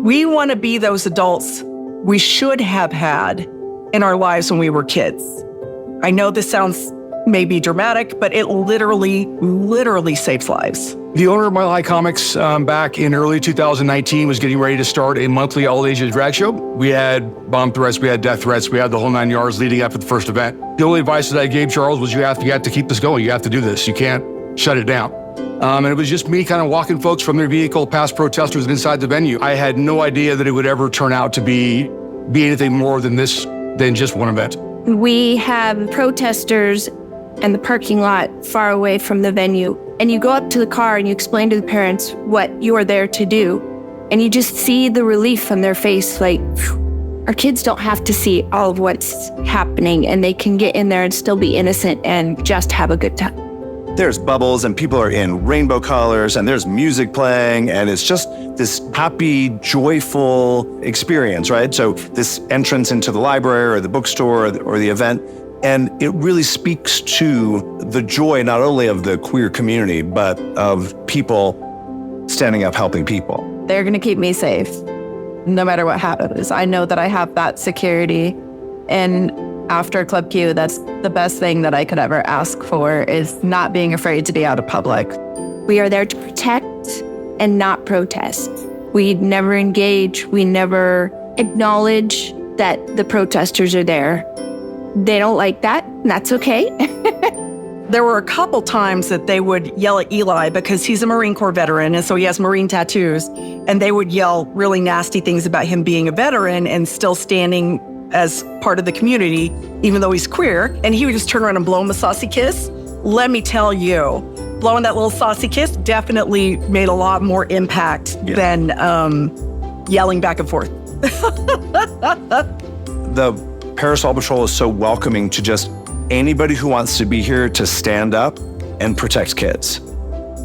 We want to be those adults we should have had in our lives when we were kids. I know this sounds maybe dramatic, but it literally saves lives. The owner of Mile High Comics back in early 2019 was getting ready to start a monthly all-ages drag show. We had bomb threats, we had death threats, we had the whole 9 yards leading up to the first event. The only advice that I gave Charles was you have to keep this going. You have to do this. You can't shut it down. And it was just me kind of walking folks from their vehicle past protesters and inside the venue. I had no idea that it would ever turn out to be anything more than just one event. We have protesters in the parking lot far away from the venue. And you go up to the car and you explain to the parents what you are there to do. And you just see the relief on their face, like, phew, our kids don't have to see all of what's happening, and they can get in there and still be innocent and just have a good time. There's bubbles and people are in rainbow colors and there's music playing and it's just this happy, joyful experience, right? So this entrance into the library or the bookstore or the event, and it really speaks to the joy not only of the queer community, but of people standing up, helping people. They're gonna keep me safe no matter what happens. I know that I have that security, and after Club Q, that's the best thing that I could ever ask for, is not being afraid to be out of public. We are there to protect and not protest. We never engage. We never acknowledge that the protesters are there. They don't like that, and that's okay. There were a couple times that they would yell at Eli because he's a Marine Corps veteran, and so he has Marine tattoos, and they would yell really nasty things about him being a veteran and still standing as part of the community, even though he's queer, and he would just turn around and blow him a saucy kiss. Let me tell you, blowing that little saucy kiss definitely made a lot more impact than yelling back and forth. The Parasol Patrol is so welcoming to just anybody who wants to be here to stand up and protect kids.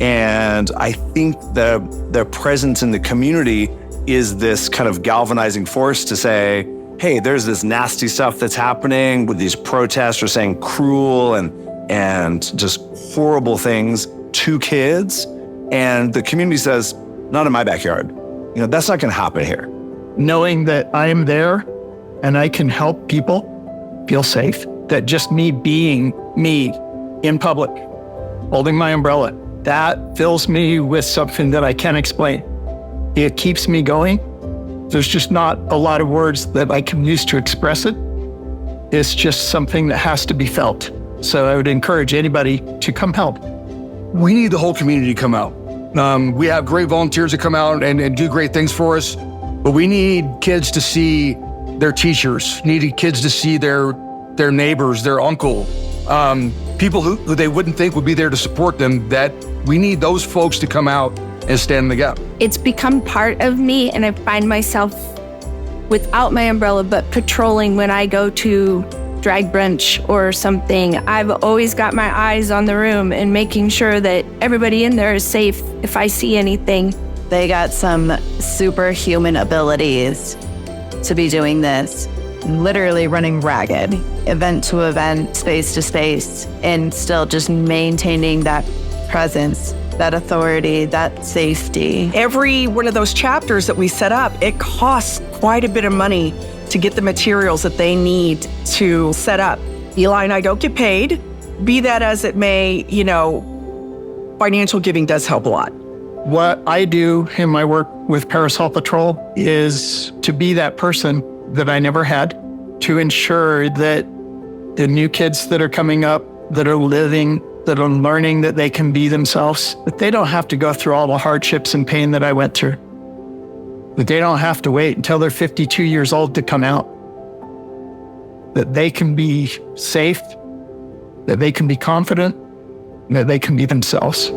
And I think their presence in the community is this kind of galvanizing force to say, hey, there's this nasty stuff that's happening with these protesters saying cruel and just horrible things to kids. And the community says, not in my backyard. You know, that's not gonna happen here. Knowing that I am there and I can help people feel safe, that just me being me in public, holding my umbrella, that fills me with something that I can't explain. It keeps me going. There's just not a lot of words that I can use to express it. It's just something that has to be felt. So I would encourage anybody to come help. We need the whole community to come out. We have great volunteers that come out and do great things for us, but we need kids to see their teachers, needed kids to see their neighbors, their uncle, people who they wouldn't think would be there to support them, that we need those folks to come out and stand in the gap. It's become part of me, and I find myself without my umbrella, but patrolling when I go to drag brunch or something. I've always got my eyes on the room and making sure that everybody in there is safe if I see anything. They got some superhuman abilities to be doing this, literally running ragged, event to event, space to space, and still just maintaining that presence, that authority, that safety. Every one of those chapters that we set up, it costs quite a bit of money to get the materials that they need to set up. Eli and I don't get paid. Be that as it may, you know, financial giving does help a lot. What I do in my work with Parasol Patrol is to be that person that I never had, to ensure that the new kids that are coming up, that are living, that are learning that they can be themselves, that they don't have to go through all the hardships and pain that I went through. That they don't have to wait until they're 52 years old to come out. That they can be safe, that they can be confident, that they can be themselves.